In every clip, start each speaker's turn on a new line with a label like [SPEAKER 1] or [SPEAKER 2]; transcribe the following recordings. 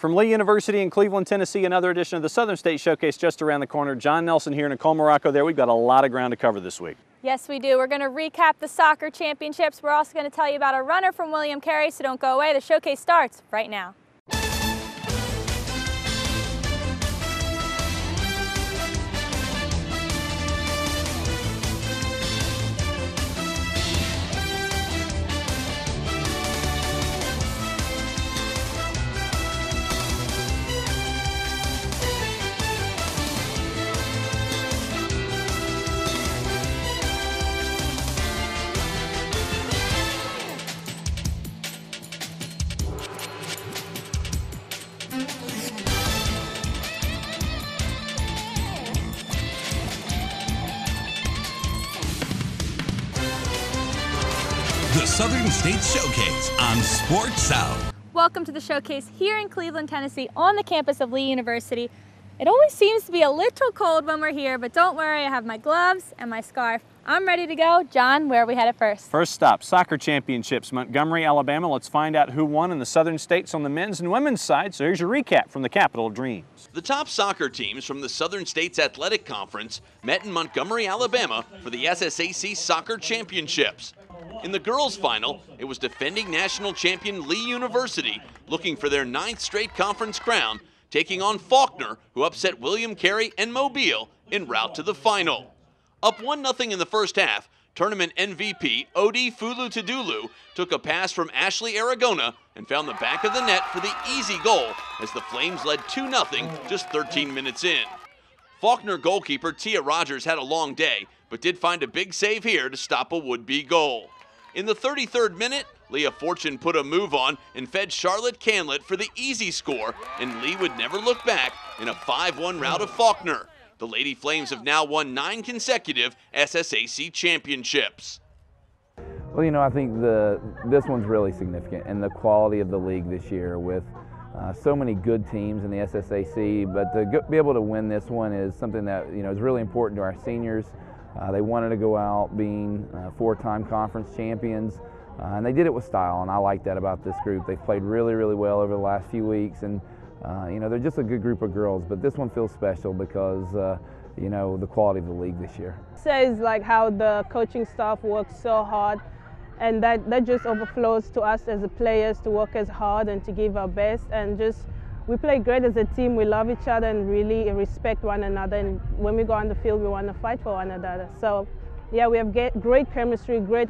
[SPEAKER 1] From Lee University in Cleveland, Tennessee, another edition of the Southern State Showcase just around the corner. John Nelson here, Nicole Morocco there. We've got a lot of ground to cover this week.
[SPEAKER 2] Yes, we do. We're going to recap the soccer championships. We're also going to tell you about a runner from William Carey, so don't go away. The showcase starts right now.
[SPEAKER 3] The Southern State Showcase on Sports South.
[SPEAKER 2] Welcome to the showcase here in Cleveland, Tennessee, on the campus of Lee University. It always seems to be a little cold when we're here, but don't worry, I have my gloves and my scarf. I'm ready to go. John, where are we headed first?
[SPEAKER 1] First stop, soccer championships, Montgomery, Alabama. Let's find out who won in the Southern States on the men's and women's side. So here's your recap from the capital of dreams.
[SPEAKER 4] The top soccer teams from the Southern States Athletic Conference met in Montgomery, Alabama for the SSAC Soccer Championships. In the girls' final, it was defending national champion Lee University looking for their 9th straight conference crown, taking on Faulkner, who upset William Carey and Mobile en route to the final. Up 1-0 in the first half, tournament MVP Odi Fulu-Tadulu took a pass from Ashley Aragona and found the back of the net for the easy goal as the Flames led 2-0 just 13 minutes in. Faulkner goalkeeper Tia Rogers had a long day, but did find a big save here to stop a would-be goal. In the 33rd minute, Leah Fortune put a move on and fed Charlotte Canlett for the easy score, and Lee would never look back in a 5-1 rout of Faulkner. The Lady Flames have now won 9 consecutive SSAC championships.
[SPEAKER 5] Well, you know, I think this one's really significant, and the quality of the league this year with so many good teams in the SSAC, but to be able to win this one is something that, you know, is really important to our seniors. They wanted to go out being 4-time conference champions, and they did it with style, and I like that about this group. They've played really, really well over the last few weeks, and you know, they're just a good group of girls, but this one feels special because you know, the quality of the league this year.
[SPEAKER 6] It says like how the coaching staff works so hard, and that just overflows to us as the players to work as hard and to give our best, and just we play great as a team. We love each other and really respect one another, and when we go on the field we want to fight for one another. So yeah, we have great chemistry, great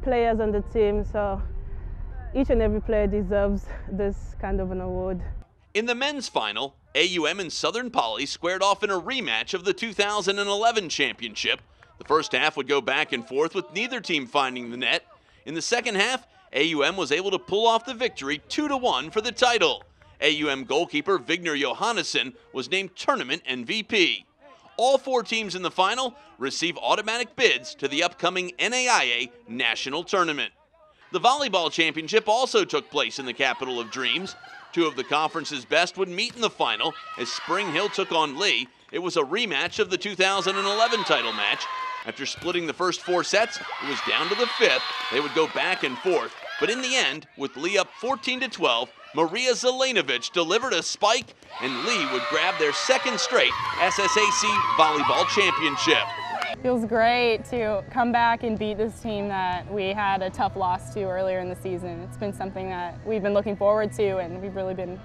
[SPEAKER 6] players on the team, so each and every player deserves this kind of an award.
[SPEAKER 4] In the men's final, AUM and Southern Poly squared off in a rematch of the 2011 championship. The first half would go back and forth with neither team finding the net. In the second half, AUM was able to pull off the victory 2-1 for the title. AUM goalkeeper Vigner Johannesson was named tournament MVP. All 4 teams in the final receive automatic bids to the upcoming NAIA National Tournament. The volleyball championship also took place in the capital of dreams. 2 of the conference's best would meet in the final as Spring Hill took on Lee. It was a rematch of the 2011 title match. After splitting the first 4 sets, it was down to the 5th. They would go back and forth, but in the end, with Lee up 14-12, Maria Zelenovic delivered a spike, and Lee would grab their 2nd straight SSAC volleyball championship.
[SPEAKER 7] Feels great to come back and beat this team that we had a tough loss to earlier in the season. It's been something that we've been looking forward to, and we've really been,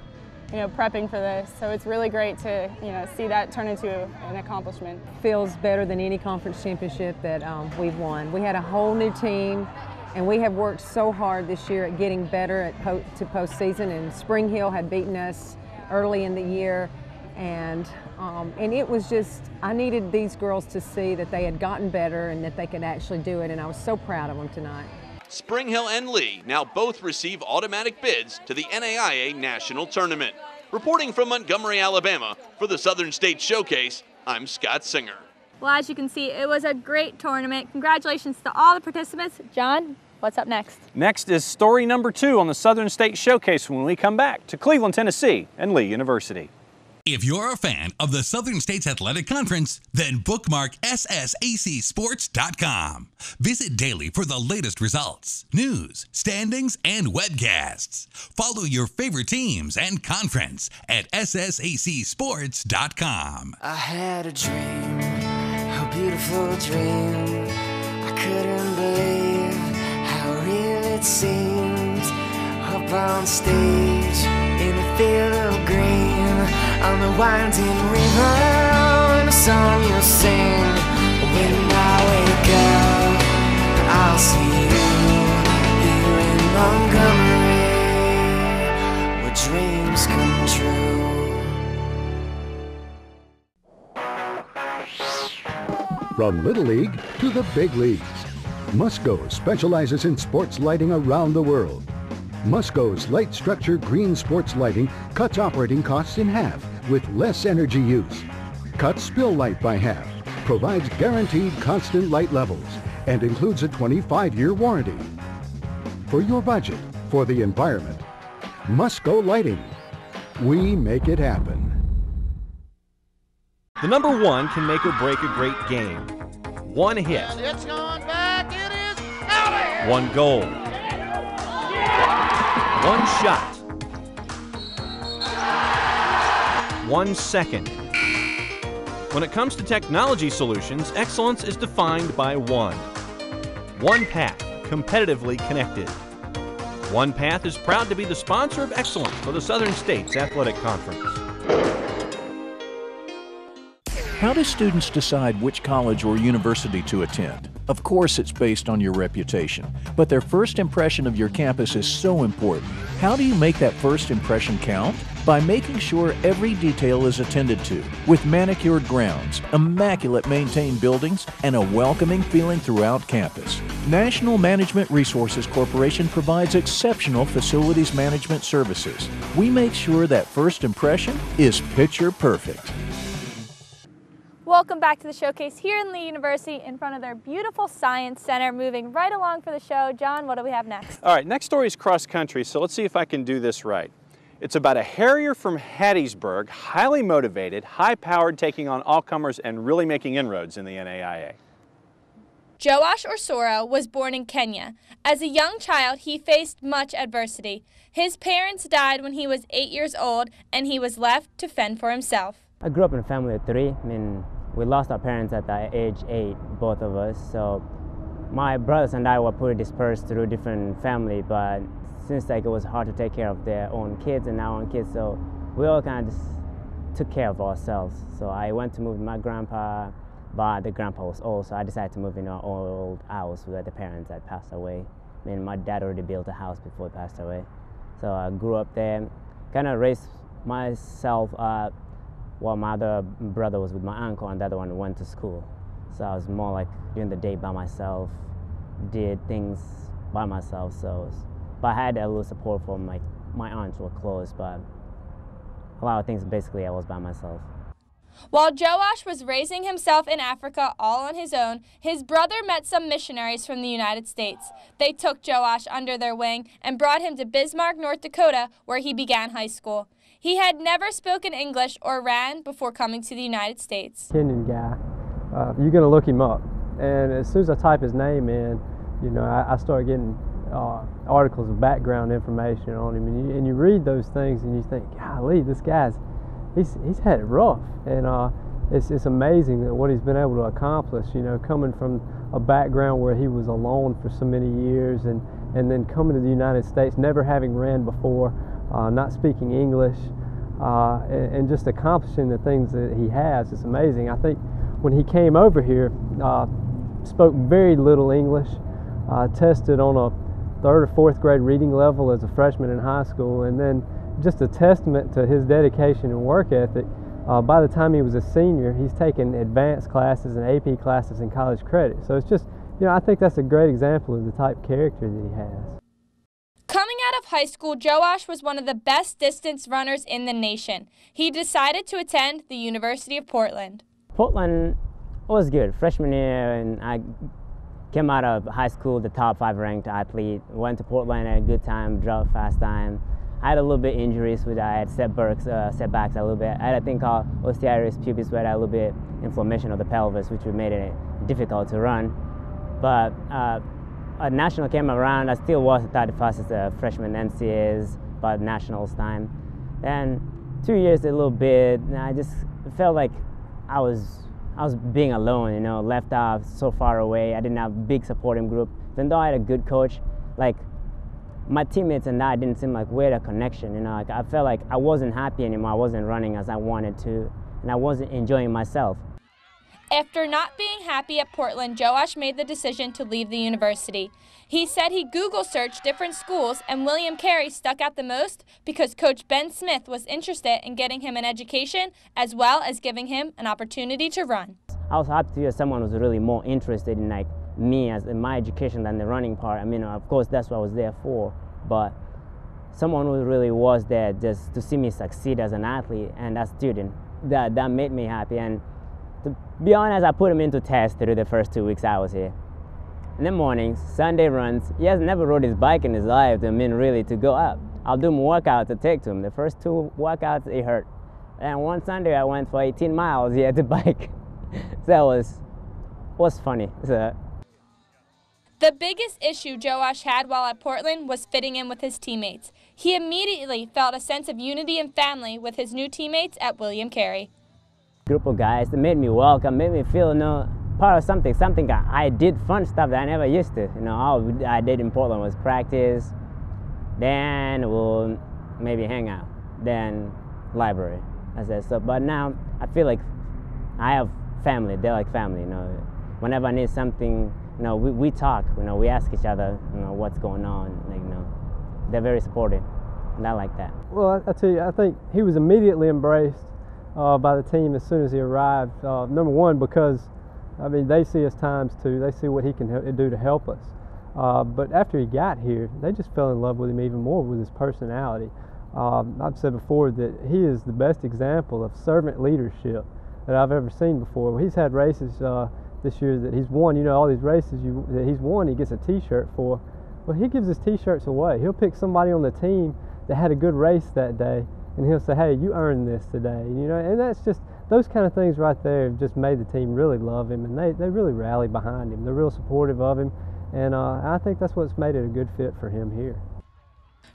[SPEAKER 7] you know, prepping for this. So it's really great to, you know, see that turn into an accomplishment.
[SPEAKER 8] Feels better than any conference championship that we've won. We had a whole new team, and we have worked so hard this year at getting better to postseason. And Spring Hill had beaten us early in the year, and it was just, I needed these girls to see that they had gotten better and that they could actually do it, and I was so proud of them tonight.
[SPEAKER 4] Spring Hill and Lee now both receive automatic bids to the NAIA National Tournament. Reporting from Montgomery, Alabama, for the Southern State Showcase, I'm Scott Singer.
[SPEAKER 2] Well, as you can see, it was a great tournament. Congratulations to all the participants. John, what's up next?
[SPEAKER 1] Next is story number 2 on the Southern State Showcase when we come back to Cleveland, Tennessee and Lee University.
[SPEAKER 3] If you're a fan of the Southern States Athletic Conference, then bookmark ssacsports.com. Visit daily for the latest results, news, standings, and webcasts. Follow your favorite teams and conference at ssacsports.com.
[SPEAKER 9] I had a dream, a beautiful dream. I couldn't believe how real it seemed. Up on stage, in a field of green, on the winding river, and a song you'll sing. When I wake up, I'll see you here in Montgomery, where dreams come true.
[SPEAKER 10] From Little League to the big leagues, Musco specializes in sports lighting around the world. Musco's light structure green sports lighting cuts operating costs in half with less energy use, cuts spill light by half, provides guaranteed constant light levels, and includes a 25-year warranty. For your budget, for the environment, Musco Lighting. We make it happen.
[SPEAKER 1] The number one can make or break a great game. One hit.
[SPEAKER 11] And it's going back. It is out of here.
[SPEAKER 1] One goal. One shot. 1 second. When it comes to technology solutions, excellence is defined by one. One Path, competitively connected. One Path is proud to be the sponsor of excellence for the Southern States Athletic Conference.
[SPEAKER 12] How do students decide which college or university to attend? Of course, it's based on your reputation, but their first impression of your campus is so important. How do you make that first impression count? By making sure every detail is attended to, with manicured grounds, immaculate maintained buildings, and a welcoming feeling throughout campus. National Management Resources Corporation provides exceptional facilities management services. We make sure that first impression is picture perfect.
[SPEAKER 2] Welcome back to the showcase here in Lee University in front of their beautiful Science Center. Moving right along for the show. John, what do we have next?
[SPEAKER 1] All right, next story is cross country, so let's see if I can do this right. It's about a Harrier from Hattiesburg, highly motivated, high-powered, taking on all-comers and really making inroads in the NAIA.
[SPEAKER 2] Joash Orsoro was born in Kenya. As a young child, he faced much adversity. His parents died when he was 8 years old, and he was left to fend for himself.
[SPEAKER 13] I grew up in a family of three. We lost our parents at the age 8, both of us. So my brothers and I were pretty dispersed through different family, but since it was hard to take care of their own kids and our own kids, so we all kind of just took care of ourselves. So I went to move with my grandpa, but the grandpa was old, so I decided to move in our old house where the parents had passed away. My dad already built a house before he passed away. So I grew up there, kind of raised myself up, while my other brother was with my uncle and the other one went to school. So I was more like during the day by myself, did things by myself. But I had a little support from my aunts were close, but a lot of things basically I was by myself.
[SPEAKER 2] While Joash was raising himself in Africa all on his own, his brother met some missionaries from the United States. They took Joash under their wing and brought him to Bismarck, North Dakota, where he began high school. He had never spoken English or ran before coming to the United States.
[SPEAKER 14] Kenyan guy, you're going to look him up. And as soon as I type his name in, I start getting articles of background information on him. And you read those things and you think, golly, this guy's, he's had it rough. And it's amazing that what he's been able to accomplish, coming from a background where he was alone for so many years and then coming to the United States, never having ran before, not speaking English, and just accomplishing the things that he has. It's amazing. I think when he came over here, spoke very little English, tested on a 3rd or 4th grade reading level as a freshman in high school, and then just a testament to his dedication and work ethic. By the time he was a senior, he's taken advanced classes and AP classes and college credit. So it's just, I think that's a great example of the type of character that he has.
[SPEAKER 2] Coming out of high school, Joash was one of the best distance runners in the nation. He decided to attend the University of Portland.
[SPEAKER 13] Portland was good. Freshman year, and I came out of high school the top 5 ranked athlete. Went to Portland, had a good time, drove fast time. I had a little bit injuries, which I had setbacks a little bit. I had a thing called osteoitis pubis, where I had a little bit inflammation of the pelvis, which made it difficult to run. But a national came around. I still was the fastest freshman NCAAs, but nationals time. Then 2 years a little bit, and I just felt like I was being alone, you know, left out, so far away. I didn't have a big supporting group. Even though I had a good coach, like my teammates and I didn't seem like we had a connection, you know. Like I felt like I wasn't happy anymore. I wasn't running as I wanted to, and I wasn't enjoying myself.
[SPEAKER 2] After not being happy at Portland, Joash made the decision to leave the university. He said he Google searched different schools, and William Carey stuck out the most because Coach Ben Smith was interested in getting him an education as well as giving him an opportunity to run.
[SPEAKER 13] I was happy to hear someone was really more interested in like me as in my education than the running part. I mean, of course, that's what I was there for, but someone who really was there just to see me succeed as an athlete and as a student, that made me happy. And to be honest, I put him into test through the first 2 weeks I was here. In the mornings, Sunday runs, he has never rode his bike in his life, I mean, really, to go up. I'll do more workouts to take to him. The first 2 workouts, it hurt. And one Sunday, I went for 18 miles, he had to bike. So it was funny. So,
[SPEAKER 2] the biggest issue Joash had while at Portland was fitting in with his teammates. He immediately felt a sense of unity and family with his new teammates at William Carey.
[SPEAKER 13] Group of guys that made me welcome, made me feel, you know, part of something. I did fun stuff that I never used to. You know, all I did in Portland was practice, then we'll maybe hang out, then library, as that stuff. But now I feel like I have family. They're like family. You know, whenever I need something, you know, we talk. You know, we ask each other, you know, what's going on. Like, you know, they're very supportive, and I like that.
[SPEAKER 14] Well, I tell you, I think he was immediately embraced by the team as soon as he arrived. Number one, because I mean, they see us times two. They see what he can do to help us. But after he got here, they just fell in love with him even more with his personality. I've said before that he is the best example of servant leadership that I've ever seen before. He's had races this year that he's won. You know, all these races that he's won, he gets a T-shirt for. Well, he gives his T-shirts away. He'll pick somebody on the team that had a good race that day, and he'll say, "Hey, you earned this today." You know, and that's just, those kind of things right there have just made the team really love him, and they really rally behind him. They're real supportive of him, and I think that's what's made it a good fit for him here.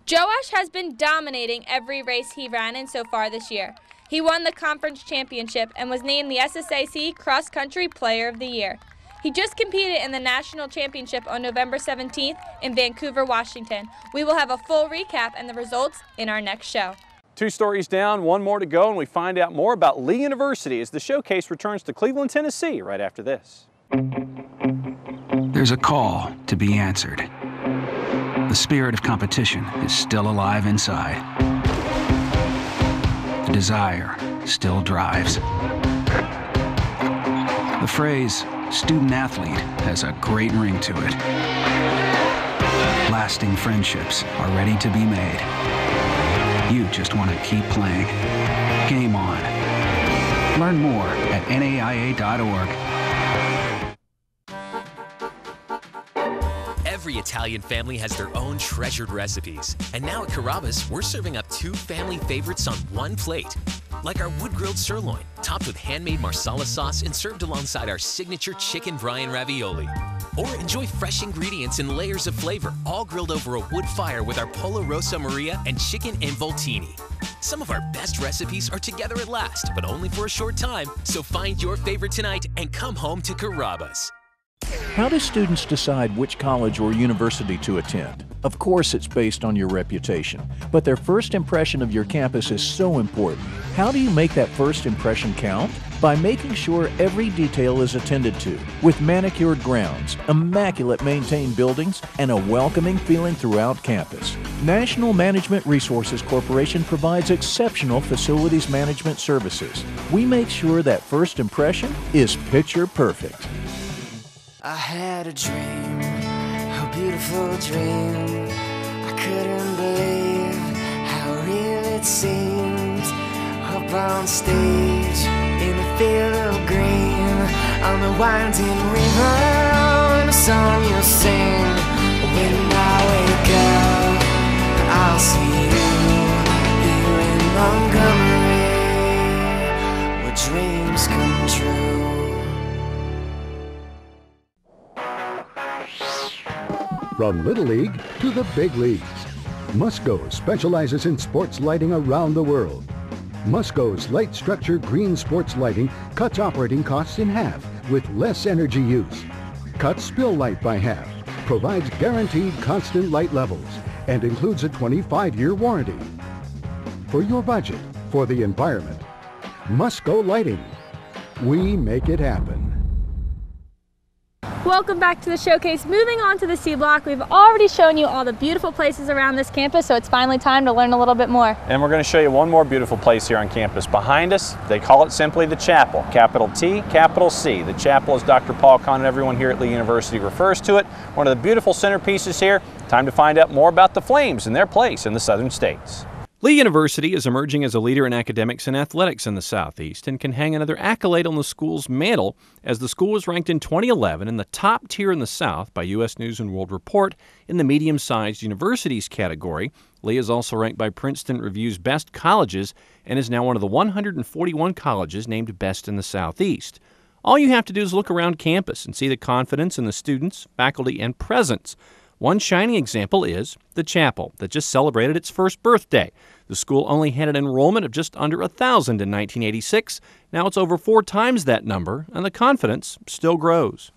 [SPEAKER 2] Joash has been dominating every race he ran in so far this year. He won the conference championship and was named the SSAC Cross Country Player of the Year. He just competed in the national championship on November 17th in Vancouver, Washington. We will have a full recap and the results in our next show.
[SPEAKER 1] 2 stories down, 1 more to go, and we find out more about Lee University as the showcase returns to Cleveland, Tennessee right after this.
[SPEAKER 15] There's a call to be answered. The spirit of competition is still alive inside. The desire still drives. The phrase student athlete has a great ring to it. Lasting friendships are ready to be made. You just want to keep playing. Game on. Learn more at naia.org.
[SPEAKER 16] Every Italian family has their own treasured recipes. And now at Carrabba's, we're serving up 2 family favorites on one plate. Like our wood-grilled sirloin, topped with handmade marsala sauce and served alongside our signature chicken brine ravioli. Or enjoy fresh ingredients and layers of flavor, all grilled over a wood fire with our Pollo Rosa Maria and chicken involtini. Some of our best recipes are together at last, but only for a short time. So find your favorite tonight and come home to Carrabba's.
[SPEAKER 12] How do students decide which college or university to attend? Of course, it's based on your reputation, but their first impression of your campus is so important. How do you make that first impression count? By making sure every detail is attended to, with manicured grounds, immaculate maintained buildings, and a welcoming feeling throughout campus. National Management Resources Corporation provides exceptional facilities management services. We make sure that first impression is picture perfect.
[SPEAKER 9] I had a dream, a beautiful dream. I couldn't believe how real it seemed. Up on stage, in a field of green, on the winding river, and a song you'll sing. When I wake up, I'll see you. Montgomery, where dreams come true.
[SPEAKER 10] From Little League to the big leagues, Musco specializes in sports lighting around the world. Musco's light structure green sports lighting cuts operating costs in half with less energy use, cuts spill light by half, provides guaranteed constant light levels, and includes a 25-year warranty. For your budget, for the environment, Musco Lighting. We make it happen.
[SPEAKER 2] Welcome back to the showcase. Moving on to the C block, we've already shown you all the beautiful places around this campus, so it's finally time to learn a little bit more.
[SPEAKER 1] And we're going to show you one more beautiful place here on campus. Behind us, they call it simply the chapel. Capital T, capital C. The chapel, as Dr. Paul Kahn and everyone here at Lee University refers to it. One of the beautiful centerpieces here. Time to find out more about the Flames and their place in the Southern States. Lee University is emerging as a leader in academics and athletics in the Southeast and can hang another accolade on the school's mantle, as the school was ranked in 2011 in the top tier in the South by U.S. News & World Report in the medium-sized universities category. Lee is also ranked by Princeton Review's Best Colleges and is now one of the 141 colleges named Best in the Southeast. All you have to do is look around campus and see the confidence in the students, faculty, and presence. One shining example is the chapel that just celebrated its first birthday. The school only had an enrollment of just under 1,000 in 1986. Now it's over 4 times that number, and the confidence still grows.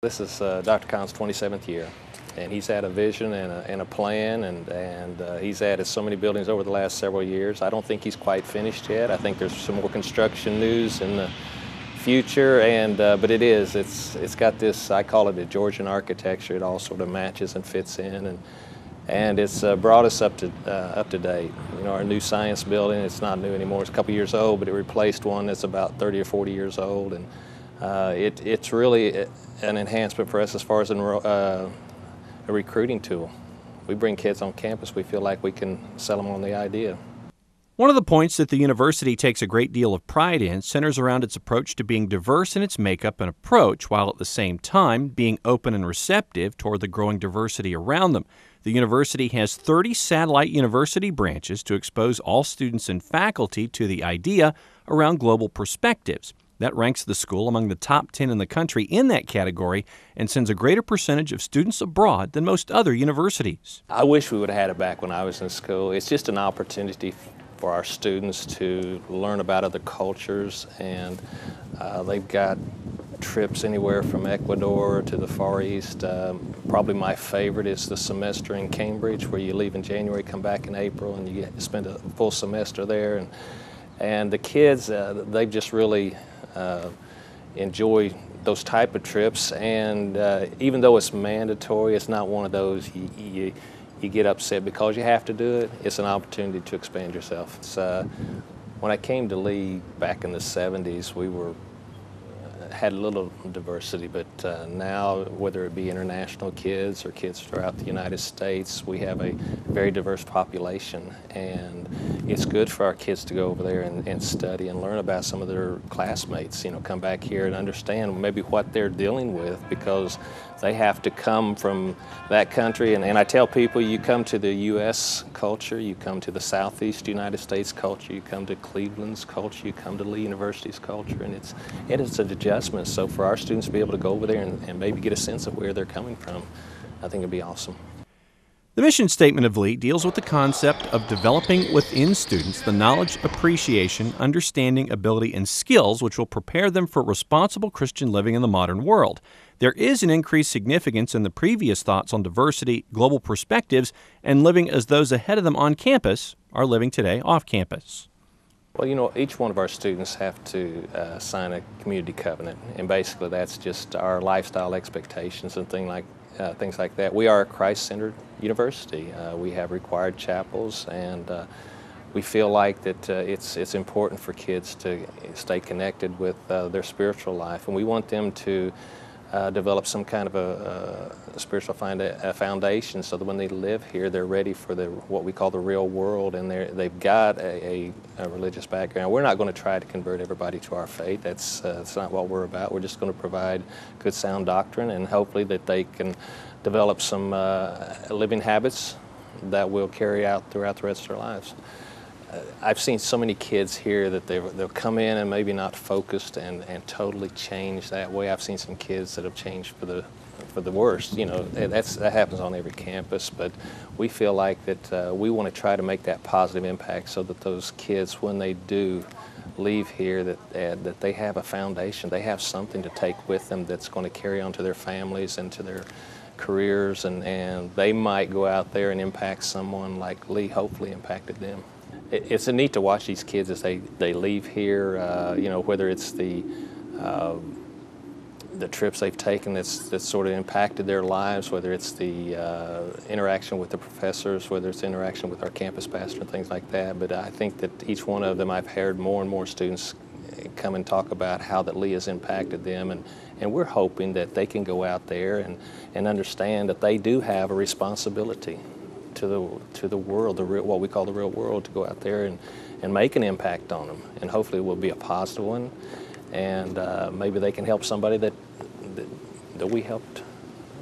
[SPEAKER 17] This is Dr. Kahn's 27th year, and he's had a vision and a plan, and he's added so many buildings over the last several years. I don't think he's quite finished yet. I think there's some more construction news in the future, but it's got this, I call it a Georgian architecture. It all sort of matches and fits in, and it's brought us up to date. You know, our new science building, it's not new anymore, it's a couple years old, but it replaced one that's about 30 or 40 years old, and it's really an enhancement for us as far as a recruiting tool. We bring kids on campus, we feel like we can sell them on the idea.
[SPEAKER 1] One of the points that the university takes a great deal of pride in centers around its approach to being diverse in its makeup and approach, while at the same time being open and receptive toward the growing diversity around them. The university has 30 satellite university branches to expose all students and faculty to the idea around global perspectives. That ranks the school among the top 10 in the country in that category and sends a greater percentage of students abroad than most other universities.
[SPEAKER 17] I wish we would have had it back when I was in school. It's just an opportunity for our students to learn about other cultures, and they've got trips anywhere from Ecuador to the Far East. Probably my favorite is the semester in Cambridge, where you leave in January, come back in April, and you get to spend a full semester there. And the kids, they just really enjoy those type of trips, and even though it's mandatory, it's not one of those you get upset because you have to do it. It's an opportunity to expand yourself. It's, when I came to Lee back in the 70s, we had a little diversity, but now, whether it be international kids or kids throughout the United States, we have a very diverse population, and it's good for our kids to go over there and study and learn about some of their classmates, you know, come back here and understand maybe what they're dealing with, because they have to come from that country. And I tell people, you come to the U.S. culture, you come to the Southeast United States culture, you come to Cleveland's culture, you come to Lee University's culture, and it is an adjustment. So for our students to be able to go over there and maybe get a sense of where they're coming from, I think it'd be awesome.
[SPEAKER 1] The mission statement of Lee deals with the concept of developing within students the knowledge, appreciation, understanding, ability, and skills which will prepare them for responsible Christian living in the modern world. There is an increased significance in the previous thoughts on diversity, global perspectives, and living as those ahead of them on campus are living today off campus.
[SPEAKER 17] Well, you know, each one of our students have to sign a community covenant, and basically that's just our lifestyle expectations and things like that. We are a Christ-centered university. We have required chapels, and we feel like that it's important for kids to stay connected with their spiritual life, and we want them to develop some kind of a spiritual foundation, so that when they live here, they're ready for what we call the real world, and they've got a religious background. We're not going to try to convert everybody to our faith. That's not what we're about. We're just going to provide good, sound doctrine, and hopefully that they can develop some living habits that will carry out throughout the rest of their lives. I've seen so many kids here that they'll come in and maybe not focused and totally change that way. I've seen some kids that have changed for the worst. You know, that happens on every campus, but we feel like that we want to try to make that positive impact so that those kids, when they do leave here, that they have a foundation, they have something to take with them that's going to carry on to their families and to their careers, and they might go out there and impact someone like Lee hopefully impacted them. It's neat to watch these kids as they leave here, you know, whether it's the trips they've taken that's sort of impacted their lives, whether it's the interaction with the professors, whether it's interaction with our campus pastor and things like that. But I think that each one of them, I've heard more and more students come and talk about how that Lee has impacted them, and we're hoping that they can go out there and understand that they do have a responsibility to the world, what we call the real world, to go out there and make an impact on them. And hopefully it will be a positive one, and maybe they can help somebody that we helped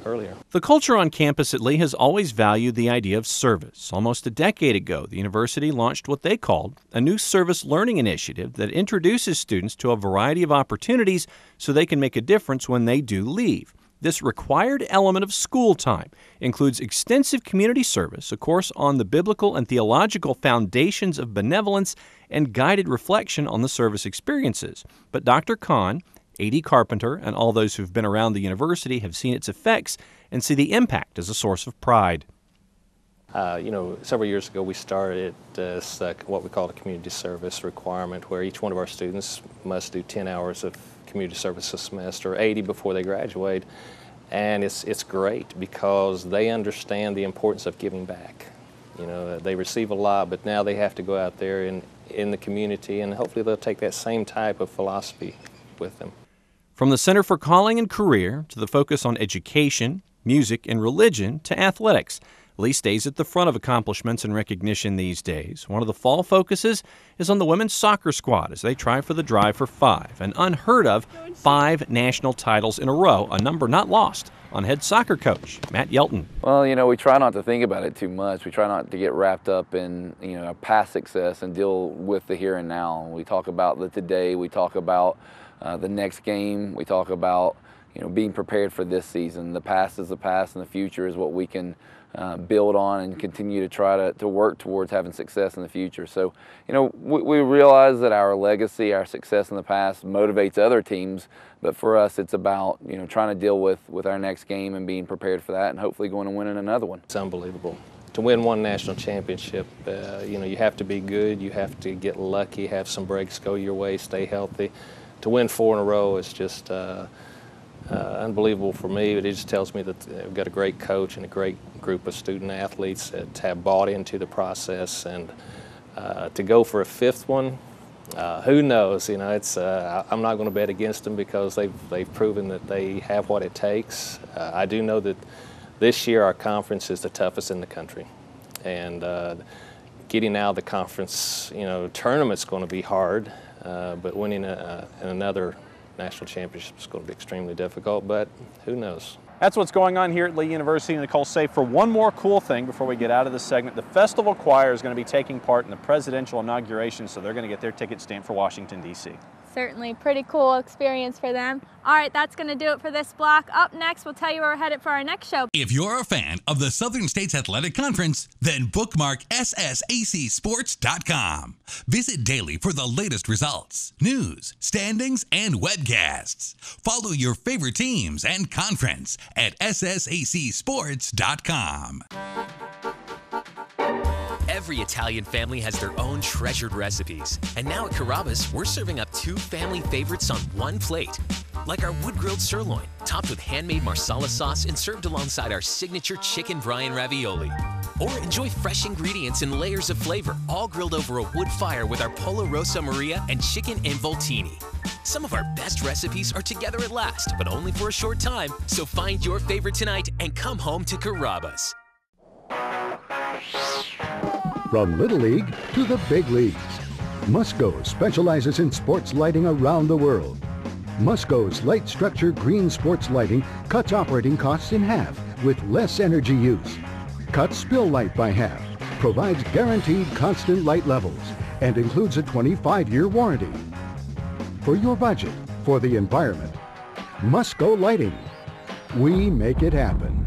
[SPEAKER 17] earlier.
[SPEAKER 1] The culture on campus at Lee has always valued the idea of service. Almost a decade ago, the university launched what they called a new service learning initiative that introduces students to a variety of opportunities so they can make a difference when they do leave. This required element of school time includes extensive community service, a course on the biblical and theological foundations of benevolence, and guided reflection on the service experiences. But Dr. Kahn, A.D. Carpenter, and all those who've been around the university have seen its effects and see the impact as a source of pride.
[SPEAKER 17] You know, several years ago we started Ssac, what we call a community service requirement, where each one of our students must do 10 hours of community service a semester, 80 before they graduate. And it's great because they understand the importance of giving back. You know, they receive a lot, but now they have to go out there in the community, and hopefully they'll take that same type of philosophy with them.
[SPEAKER 1] From the Center for Calling and Career to the focus on education, music, and religion to athletics, Lee stays at the front of accomplishments and recognition these days. One of the fall focuses is on the women's soccer squad as they try for the Drive for 5, an unheard of 5 national titles in a row, a number not lost on head soccer coach Matt Yelton.
[SPEAKER 5] Well, you know, we try not to think about it too much. We try not to get wrapped up in, you know, past success and deal with the here and now. We talk about the today, we talk about the next game, we talk about, you know, being prepared for this season. The past is the past, and the future is what we can build on and continue to try to work towards having success in the future. So, you know, we realize that our legacy, our success in the past motivates other teams, but for us it's about, you know, trying to deal with our next game and being prepared for that and hopefully going and winning another one.
[SPEAKER 17] It's unbelievable. To win one national championship, you know, you have to be good, you have to get lucky, have some breaks go your way, stay healthy. To win 4 in a row is just unbelievable for me, but it just tells me that we've got a great coach and a great group of student athletes that have bought into the process, and to go for a 5th one, who knows? You know, it's I'm not going to bet against them because they've proven that they have what it takes. I do know that this year our conference is the toughest in the country, and getting out of the conference, you know, tournament's going to be hard, but winning another national championship is going to be extremely difficult, but who knows?
[SPEAKER 1] That's what's going on here at Lee University. Nicole, save for one more cool thing before we get out of this segment. The Festival Choir is going to be taking part in the presidential inauguration, so they're going to get their ticket stamped for Washington, D.C.
[SPEAKER 2] Certainly pretty cool experience for them. All right, that's going to do it for this block. Up next, we'll tell you where we're headed for our next show.
[SPEAKER 3] If you're a fan of the Southern States Athletic Conference, then bookmark ssacsports.com. Visit daily for the latest results, news, standings, and webcasts. Follow your favorite teams and conference at ssacsports.com.
[SPEAKER 16] Every Italian family has their own treasured recipes. And now at Carrabba's, we're serving up 2 family favorites on one plate. Like our wood-grilled sirloin, topped with handmade marsala sauce and served alongside our signature chicken brine ravioli. Or enjoy fresh ingredients and layers of flavor, all grilled over a wood fire with our Pollo Rosa Maria and chicken involtini. Some of our best recipes are together at last, but only for a short time. So find your favorite tonight and come home to Carrabba's.
[SPEAKER 10] From Little League to the big leagues, Musco specializes in sports lighting around the world. Musco's light structure green sports lighting cuts operating costs in half with less energy use, cuts spill light by half, provides guaranteed constant light levels, and includes a 25-year warranty. For your budget, for the environment, Musco Lighting. We make it happen.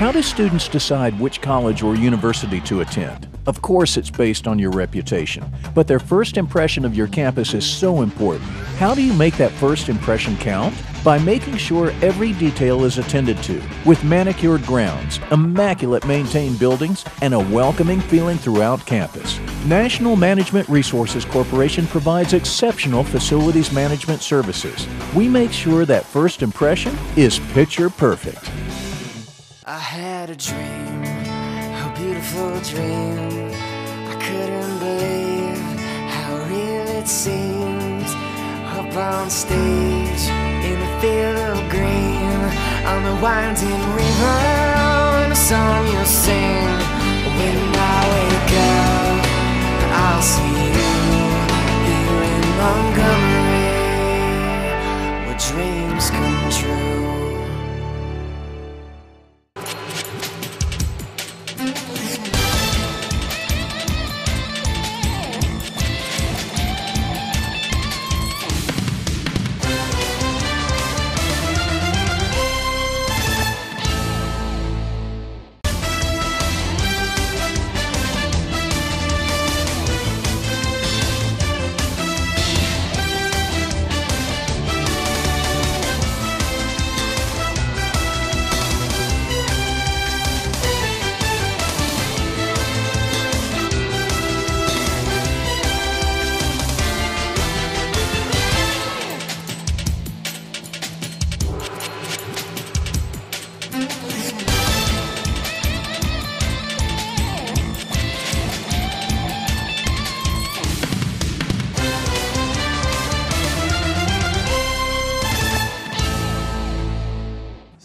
[SPEAKER 12] How do students decide which college or university to attend? Of course, it's based on your reputation, but their first impression of your campus is so important. How do you make that first impression count? By making sure every detail is attended to, with manicured grounds, immaculate maintained buildings, and a welcoming feeling throughout campus. National Management Resources Corporation provides exceptional facilities management services. We make sure that first impression is picture perfect.
[SPEAKER 9] I had a dream, a beautiful dream. I couldn't believe how real it seemed. Up on stage, in a field of green, on the winding river, and a song you'll sing. When I wake up, I'll see you here in Montgomery, where dreams come true.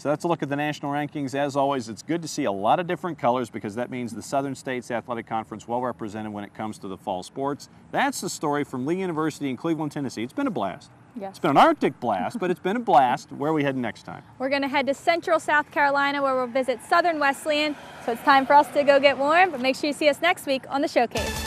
[SPEAKER 1] So that's a look at the national rankings. As always, it's good to see a lot of different colors because that means the Southern States Athletic Conference well represented when it comes to the fall sports. That's the story from Lee University in Cleveland, Tennessee. It's been a blast.
[SPEAKER 2] Yes.
[SPEAKER 1] It's been an Arctic blast, but it's been a blast. Where are we heading next time?
[SPEAKER 2] We're going to head to Central South Carolina where we'll visit Southern Wesleyan. So it's time for us to go get warm, but make sure you see us next week on The Showcase.